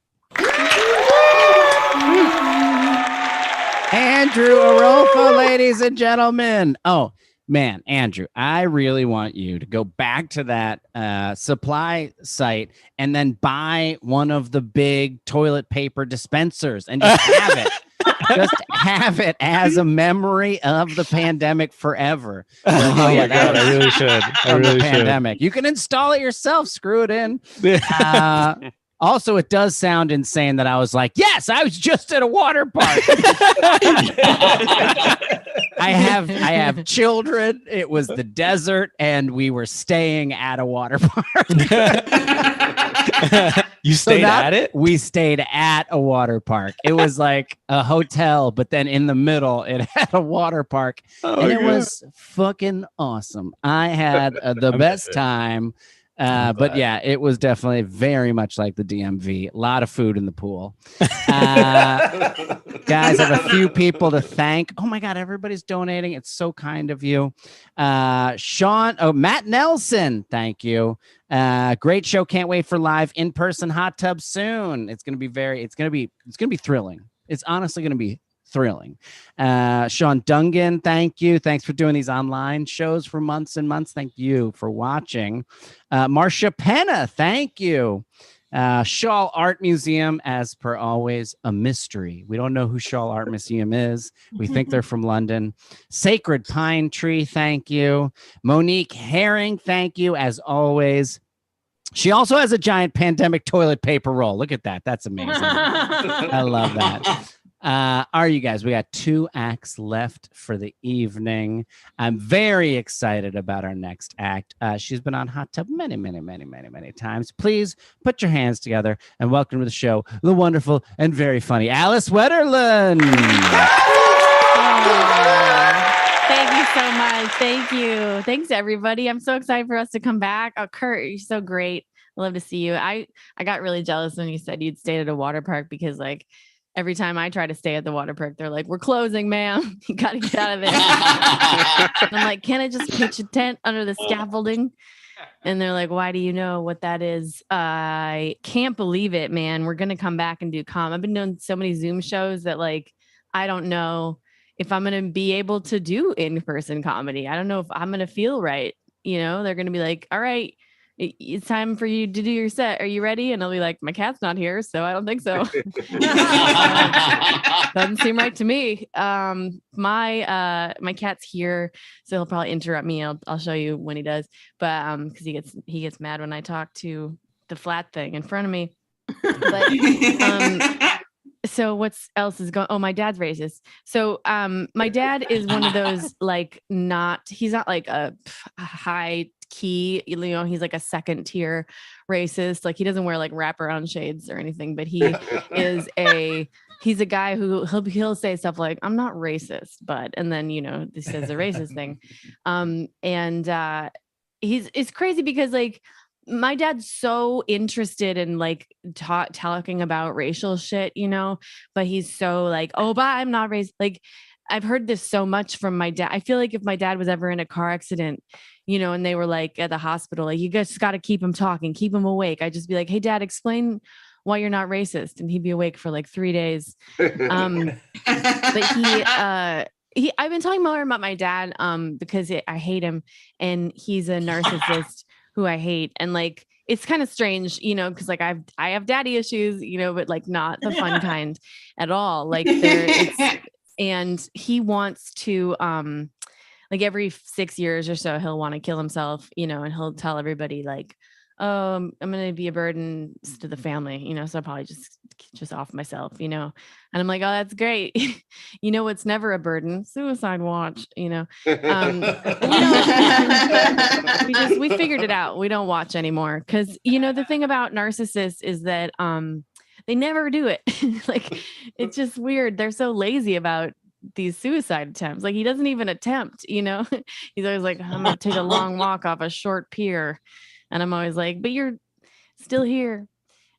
Andrew Orolfo, ladies and gentlemen. Oh, man, Andrew, I really want you to go back to that supply site and then buy one of the big toilet paper dispensers and just have it. Just have it as a memory of the pandemic forever. Oh yeah, God, I really should. I really should. You can install it yourself. Screw it in. Also, it does sound insane that I was like, yes, I was just at a water park. I have children. It was the desert, and we were staying at a water park. You stayed at it? We stayed at a water park. It was like a hotel, but then in the middle, it had a water park. And it was fucking awesome. I had the best time. But yeah, it was definitely very much like the DMV. A lot of food in the pool. Guys, I have a few people to thank. Oh my God, everybody's donating. It's so kind of you. Matt Nelson, thank you. Great show. Can't wait for live in-person hot tub soon. It's gonna be thrilling. It's honestly gonna be thrilling. Sean Dungan, thank you. Thanks for doing these online shows for months and months. Thank you for watching. Marcia Penna, thank you. Shaw Art Museum, as per always, a mystery. We don't know who Shaw Art Museum is. We think they're from London. Sacred Pine Tree, thank you. Monique Herring, thank you, as always. She also has a giant pandemic toilet paper roll. Look at that. That's amazing. I love that. Are you guys? We got 2 acts left for the evening. I'm very excited about our next act. She's been on Hot Tub many times. Please put your hands together and welcome to the show, the wonderful and very funny Alice Wetterlund. Thank you so much. Thank you. Thanks, everybody. I'm so excited for us to come back. Oh, Kurt, you're so great. I love to see you. I got really jealous when you said you'd stayed at a water park because, like, every time I try to stay at the water park, they're like, we're closing, ma'am. You got to get out of there. I'm like, can I just pitch a tent under the scaffolding? And they're like, why do you know what that is? I can't believe it, man. We're going to come back and do I've been doing so many Zoom shows that, like, I don't know if I'm going to be able to do in-person comedy. I don't know if I'm going to feel right. You know, they're going to be like, all right, it's time for you to do your set. Are you ready? And I'll be like, my cat's not here, so I don't think so. Doesn't seem right to me. My cat's here, so he'll probably interrupt me. I'll show you when he does. But because he gets mad when I talk to the flat thing in front of me. But so what else is going? Oh, my dad's racist. So my dad is one of those, like, he's not like a high key, you know, he's like a second tier racist. Like, he doesn't wear like wraparound shades or anything, but he's a guy who he'll say stuff like, I'm not racist, but, and then, you know, this is a racist thing. It's crazy because, like, my dad's so interested in, like, talking about racial shit, you know, but he's so like, oh, but I'm not racist. Like, I've heard this so much from my dad. I feel like if my dad was ever in a car accident, you know, and they were like at the hospital, like, you guys got to keep him talking, keep him awake. I'd just be like, hey, Dad, explain why you're not racist. And he'd be awake for like 3 days. But I've been talking more about my dad because I hate him, and he's a narcissist who I hate. And, like, it's kind of strange, you know, because, like, I have daddy issues, you know, but, like, not the fun kind at all. Like, and he wants to, like, every 6 years or so, he'll want to kill himself, you know, and he'll tell everybody, like, oh, I'm going to be a burden to the family, you know, so I'll probably just off myself, you know. And I'm like, oh, that's great. You know, it's never a burden. Suicide watch, you know. We figured it out. We don't watch anymore. Because, you know, the thing about narcissists is that they never do it. Like, it's just weird. They're so lazy about these suicide attempts. Like he doesn't even attempt, you know. He's always like, I'm gonna take a long walk off a short pier. And I'm always like, but you're still here.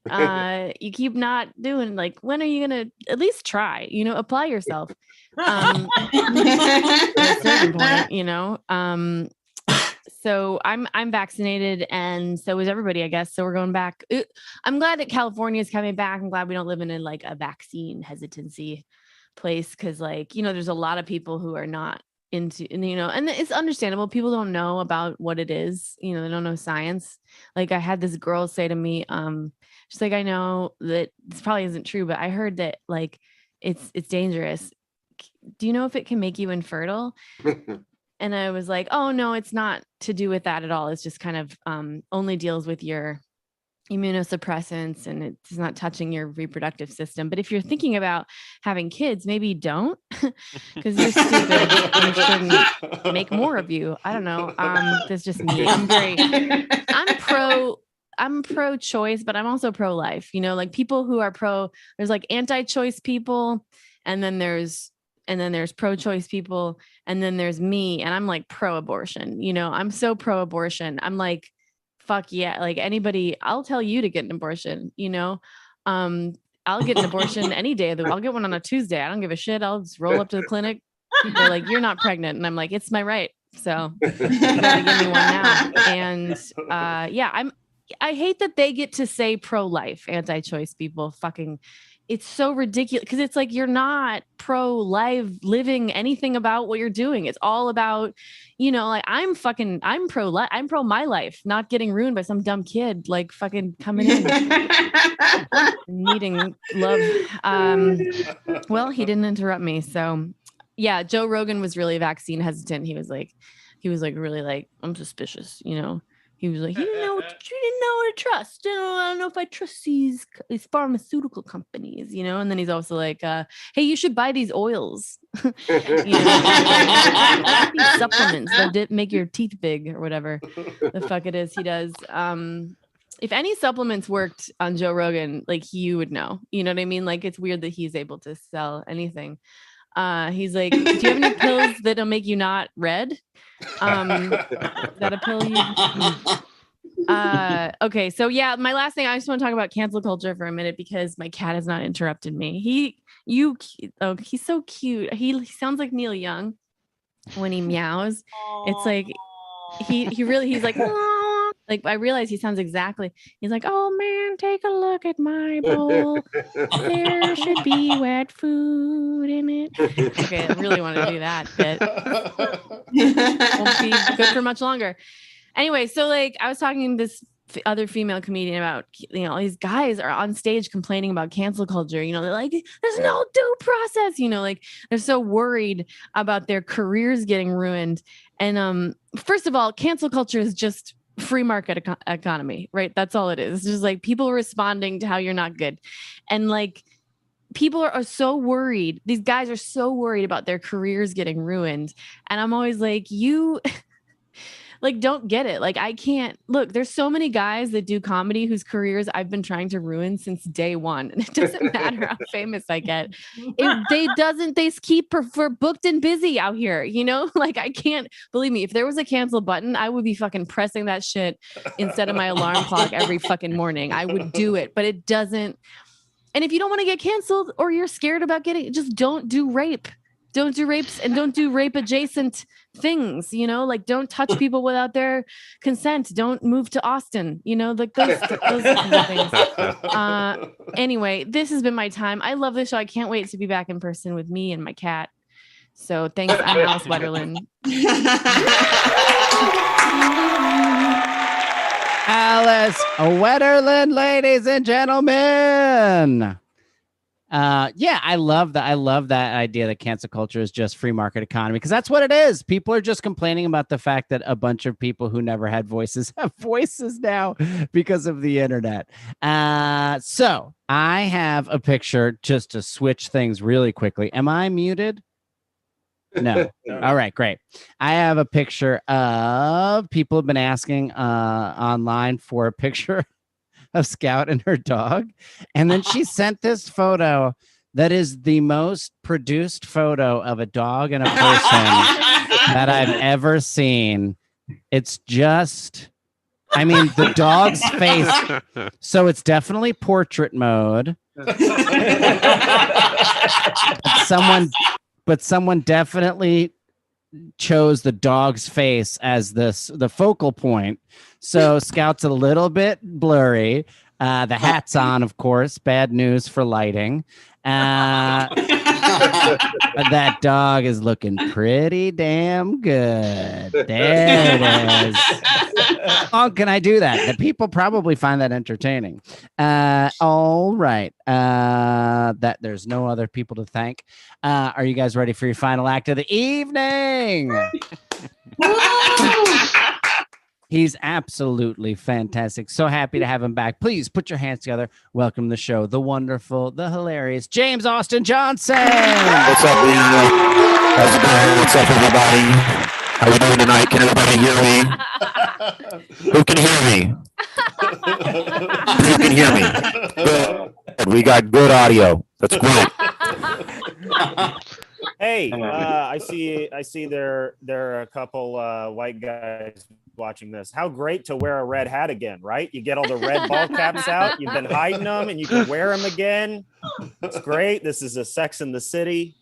You keep not doing, like, when are you gonna at least try, you know, apply yourself? At a certain point, you know. So I'm vaccinated, and so is everybody, I guess. So we're going back. I'm glad that California is coming back. I'm glad we don't live in like a vaccine hesitancy place, because, like, you know, there's a lot of people who are not into, you know, and it's understandable. People don't know about what it is, you know, they don't know science. Like I had this girl say to me, she's like, I know that this probably isn't true, but I heard that like it's dangerous. Do you know if it can make you infertile? And I was like, oh no, it's not to do with that at all. It's just kind of only deals with your immunosuppressants, and it's not touching your reproductive system. But if you're thinking about having kids, maybe don't, because you're stupid and you shouldn't make more of you. I don't know. That's just me. I'm pro-choice, but I'm also pro-life. You know, like people who are there's like anti-choice people, and then there's pro-choice people, and then there's me, and I'm like pro-abortion. You know, I'm so pro-abortion. I'm like, fuck yeah, like anybody, I'll tell you to get an abortion, you know. I'll get an abortion any day of the week. I'll get one on a Tuesday. I don't give a shit. I'll just roll up to the clinic. They're like, you're not pregnant. And I'm like, it's my right. So you gotta give me one now. And yeah, I hate that they get to say pro-life, anti-choice people. Fucking, it's so ridiculous, because it's like you're not pro-life living anything about what you're doing. It's all about, you know, like I'm pro-life. I'm pro my life not getting ruined by some dumb kid like fucking coming in needing love. Well, he didn't interrupt me. So yeah, Joe Rogan was really vaccine hesitant. He was like really like, I'm suspicious, you know. He was like, you didn't know what to trust. I don't know if I trust these pharmaceutical companies, you know. And then he's also like, hey, you should buy these oils, you know, these supplements that make your teeth big or whatever the fuck it is he does. If any supplements worked on Joe Rogan, like you would know, you know what I mean? Like it's weird that he's able to sell anything. He's like, do you have any pills that'll make you not red? Is that a pill okay, so yeah, my last thing, I just want to talk about cancel culture for a minute, because my cat has not interrupted me. He's so cute. He sounds like Neil Young when he meows. It's like he's like, like I realize he sounds exactly. He's like, oh man, take a look at my bowl. There should be wet food in it. Okay, I really want to do that, but won't be good for much longer. Anyway, so like I was talking to this other female comedian about, you know, all these guys are on stage complaining about cancel culture. You know, they're like, there's no due process. You know, like they're so worried about their careers getting ruined. And first of all, cancel culture is just free market economy, right? That's all it is. It's just like people responding to how you're not good. And like people are so worried. These guys are so worried about their careers getting ruined. And I'm always like, you like, don't get it. Like, I can't look, there's so many guys that do comedy whose careers I've been trying to ruin since day one. And it doesn't matter how famous I get. They keep booked and busy out here, you know, like I can't believe me. If there was a cancel button, I would be fucking pressing that shit instead of my alarm clock every fucking morning. I would do it, but it doesn't. And if you don't want to get canceled or you're scared about getting, just don't do rape. Don't do rapes, and don't do rape adjacent things, you know, like don't touch people without their consent. Don't move to Austin, you know, like those kinds of things. Anyway, this has been my time. I love this show. I can't wait to be back in person with me and my cat. So thanks. I'm Alice Wetterlund. Alice Wetterlund, ladies and gentlemen. Yeah, I love that. I love that idea that cancel culture is just free market economy, because that's what it is. People are just complaining about the fact that a bunch of people who never had voices have voices now because of the internet. So I have a picture just to switch things really quickly. Am I muted? No. All right, great. I have a picture of people have been asking online for a picture of Scout and her dog. And then she sent this photo That is the most produced photo of a dog and a person that I've ever seen. It's just, I mean, the dog's face. So it's definitely portrait mode. But someone definitely chose the dog's face as the focal point. So Scout's a little bit blurry. The hat's on, of course. Bad news for lighting. That dog is looking pretty damn good. There it is. How long can I do that? The people probably find that entertaining. All right. That there's no other people to thank. Are you guys ready for your final act of the evening? He's absolutely fantastic. So happy to have him back. Please put your hands together. Welcome to the show, the wonderful, the hilarious James Austin Johnson. What's up, Lena? How's it going? What's up, everybody? How we doing tonight? Can everybody hear me? Who can hear me? Who can hear me? Good. We got good audio. That's great. Hey, I see there are a couple white guys watching this. How great to wear a red hat again, right? You get all the red ball caps out. You've been hiding them, and you can wear them again. It's great. This is a Sex in the City.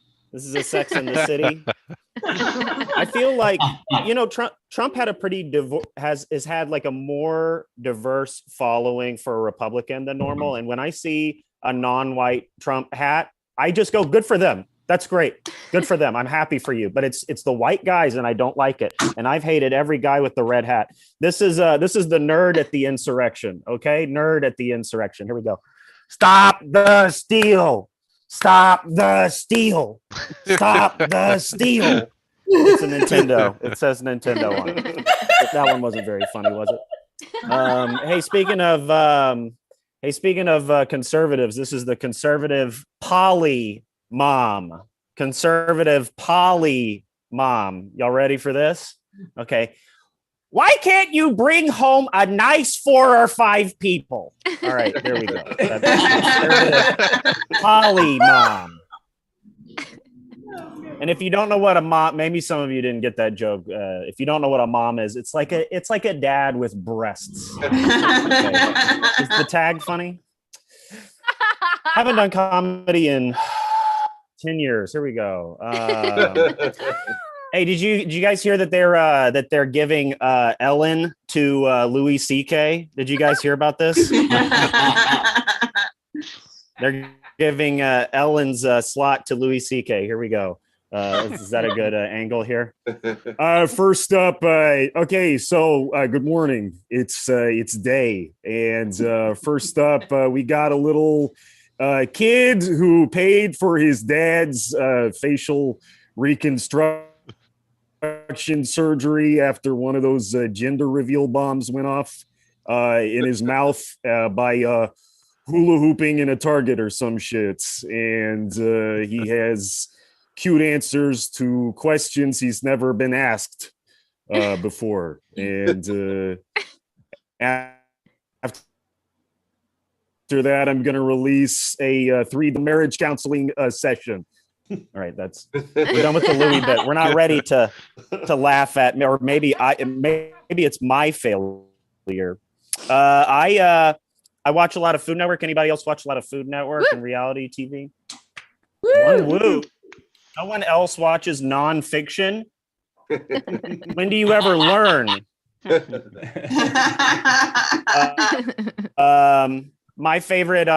I feel like, you know, Trump had a pretty has had like a more diverse following for a Republican than normal. And when I see a non-white Trump hat, I just go, good for them. That's great. Good for them. I'm happy for you. But it's the white guys, and I don't like it. And I've hated every guy with the red hat. This is the nerd at the insurrection. Okay, nerd at the insurrection. Here we go. Stop the steal. Stop the steal. Stop the steal. It's a Nintendo. It says Nintendo on it. That one wasn't very funny, was it? Hey, speaking of conservatives, this is the conservative mom. Conservative poly mom. Y'all ready for this? Okay. Why can't you bring home a nice 4 or 5 people? All right, there we go. That's poly mom. And if you don't know what a mom, maybe some of you didn't get that joke. If you don't know what a mom is, it's like a dad with breasts. Okay. Is the tag funny? Haven't done comedy in 10 years. Here we go. Hey, did you guys hear that they're giving Ellen to Louis C.K.? Did you guys hear about this? They're giving Ellen's slot to Louis C.K. Here we go. Is that a good angle here? First up, okay, so good morning. It's day, and first up, we got a little kid who paid for his dad's facial reconstruction surgery after one of those gender reveal bombs went off in his mouth by hula hooping in a Target or some shit. And he has cute answers to questions he's never been asked before. And after that, I'm going to release a 3D marriage counseling session. All right, we're done with the Louis bit. We're not ready to laugh at me, or maybe it's my failure. I watch a lot of Food Network. Anybody else watch a lot of Food Network and reality TV? Woo. No one else watches nonfiction. When do you ever learn? My favorite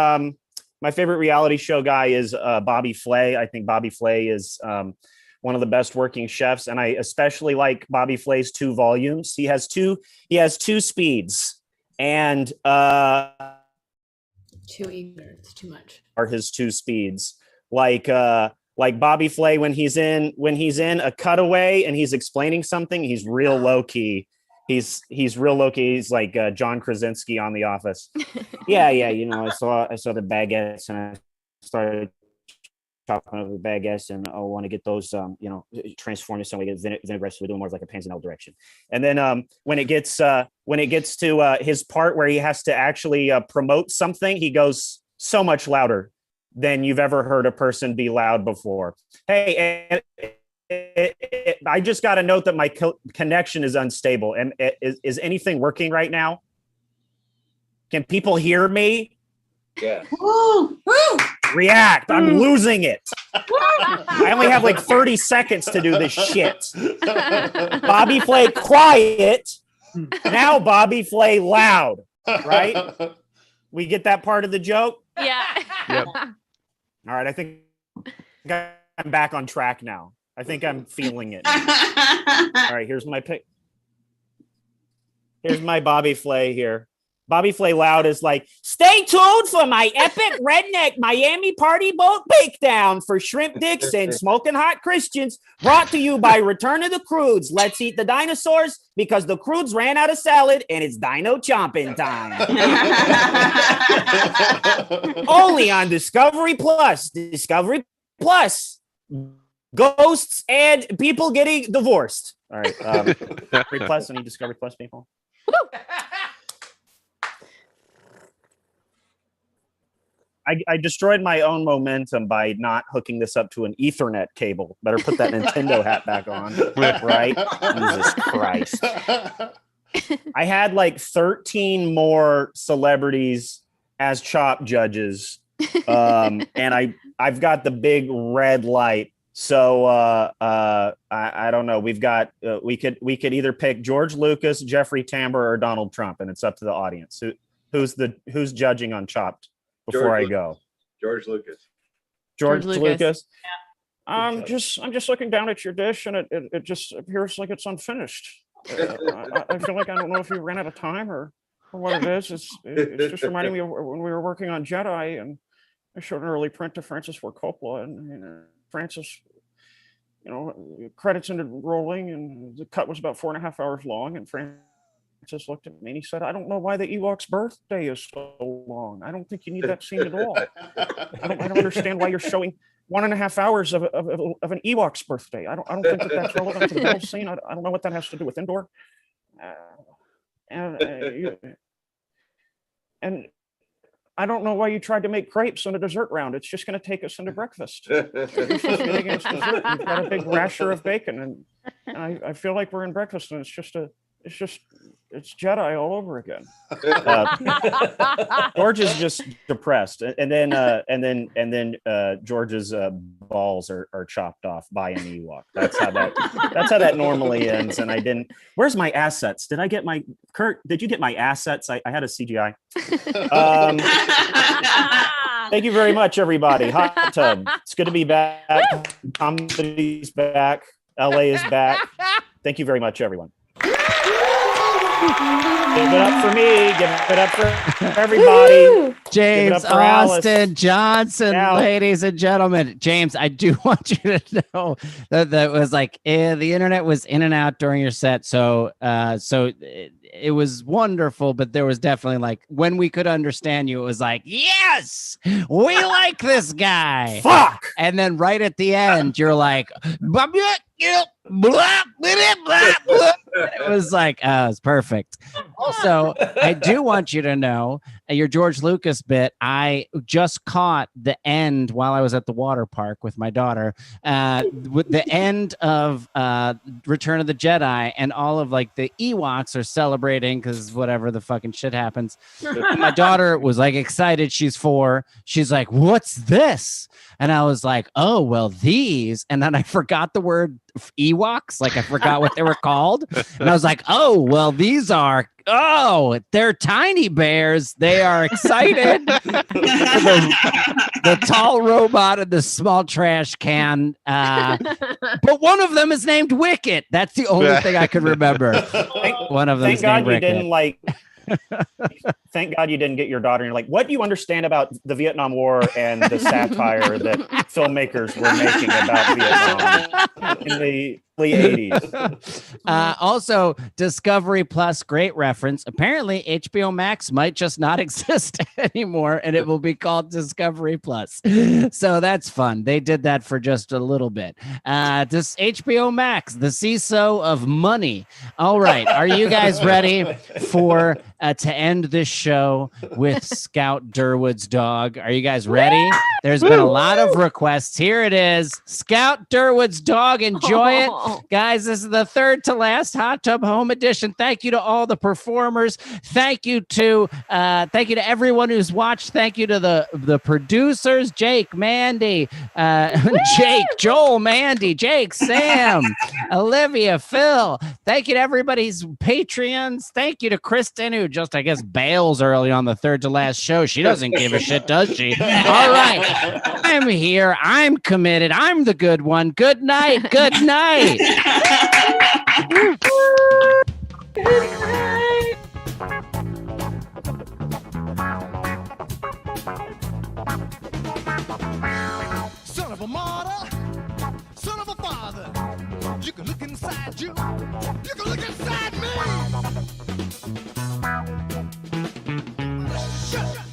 reality show guy is Bobby Flay. I think Bobby Flay is one of the best working chefs, and I especially like Bobby Flay's 2 volumes. He has two speeds, and Too eager. It's too much. Are his 2 speeds like Bobby Flay when he's in a cutaway and he's explaining something, he's real low key. He's real low key. He's like John Krasinski on The Office. Yeah. You know, I saw the baguettes and I started chopping over the baguettes and I want to get those, transformed in some way. Get vinaigrette, so we're doing more of like a panzanella direction. And then when it gets to his part where he has to actually promote something, he goes so much louder. than you've ever heard a person be loud before. Hey, I just got a note that my connection is unstable. And is anything working right now? Can people hear me? Yeah. React. I'm losing it. I only have like 30 seconds to do this shit. Bobby Flay, quiet. Now Bobby Flay, loud. Right? We get that part of the joke? Yeah. Yep. All right. I think I'm back on track now. I think I'm feeling it. All right. Here's my pick. Here's my Bobby Flay here. Bobby Flay loud is like, stay tuned for my epic redneck Miami party boat bakedown for Shrimp Dicks and Smoking Hot Christians, brought to you by Return of the Crudes. Let's eat the dinosaurs because the Crudes ran out of salad and it's dino chomping time. Only on Discovery Plus. Discovery Plus. Ghosts and people getting divorced. All right. Discovery Plus. Any Discovery Plus people? I destroyed my own momentum by not hooking this up to an Ethernet cable. Better put that Nintendo hat back on, right? Jesus Christ. I had like 13 more celebrities as chop judges. And I've got the big red light. So I don't know. We've got we could either pick George Lucas, Jeffrey Tambor, or Donald Trump, and it's up to the audience. Who's judging on Chopped? Before I go, George Lucas. George Lucas. Yeah. I'm just looking down at your dish, and it just appears like it's unfinished. I feel like I don't know if you ran out of time or what it is. It's just reminding me of when we were working on Jedi, and I showed an early print to Francis Ford Coppola, and Francis, credits ended rolling, and the cut was about 4.5 hours long, and Francis looked at me and he said, I don't know why the Ewok's birthday is so long. I don't think you need that scene at all. I don't understand why you're showing 1.5 hours of an Ewok's birthday. I don't think that's relevant to the battle scene. I don't know what that has to do with Endor. And I don't know why you tried to make crepes on a dessert round. It's just going to take us into breakfast. You're supposed to be making us dessert. You've got a big rasher of bacon, and I feel like we're in breakfast, and it's Jedi all over again. George is just depressed, and then George's balls are chopped off by an Ewok. That's how that normally ends. And I didn't. Where's my assets? Did I get my Kurt? Did you get my assets? I had a CGI. Thank you very much, everybody. Hot Tub. It's good to be back. Comedy's back. LA is back. Thank you very much, everyone. Give it up for me. Give it up for everybody. James Austin Johnson, ladies and gentlemen. James, I do want you to know that was like the internet was in and out during your set, so it was wonderful, but there was definitely like when we could understand you, it was like, yes, we like this guy. Fuck. And then right at the end, you're like, blah, blah, blah, blah, blah. It was like, it was perfect. Also, I do want you to know your George Lucas bit. I just caught the end while I was at the water park with my daughter. With the end of Return of the Jedi, and all of like the Ewoks are celebrating because whatever the fucking shit happens. My daughter was like excited. She's 4. She's like, "What's this?" And I was like, "Oh, well, these." And then I forgot the word Ewoks. Like I forgot what they were called. And I was like, "Oh, well, these are, they're tiny bears. They are excited." the tall robot and the small trash can. But one of them is named Wicket. That's the only thing I could remember. One of them is named Wicket. Thank God you didn't get your daughter. And you're like, what do you understand about the Vietnam War and the satire that filmmakers were making about Vietnam in the early 80s? Also, Discovery Plus, great reference. Apparently, HBO Max might just not exist anymore, and it will be called Discovery Plus. So that's fun. They did that for just a little bit. This HBO Max, the seesaw of money. All right, are you guys ready for to end this show with Scout Durwood's dog. Are you guys ready? There's been a lot of requests. Here it is. Scout Durwood's dog. Enjoy it. Guys, this is the third to last Hot Tub Home Edition. Thank you to all the performers. Thank you to everyone who's watched. Thank you to the producers, Jake, Mandy, Jake, Joel, Mandy, Jake, Sam, Olivia, Phil. Thank you to everybody's Patreons. Thank you to Kristen, who just, I guess, bails early on the third to last show. She doesn't give a shit, does she? All right. I'm here. I'm committed. I'm the good one. Good night. Good night. Son of a martyr, son of a father. You can look inside you. You can look inside me. Shut up.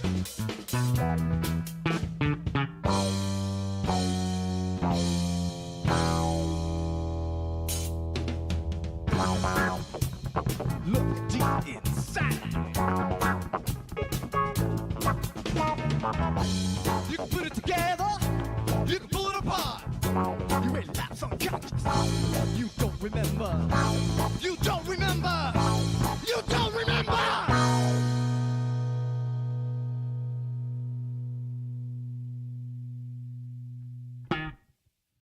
Look deep inside. You can put it together. You can pull it apart. You ain't lapse unconscious. You don't remember. You don't remember.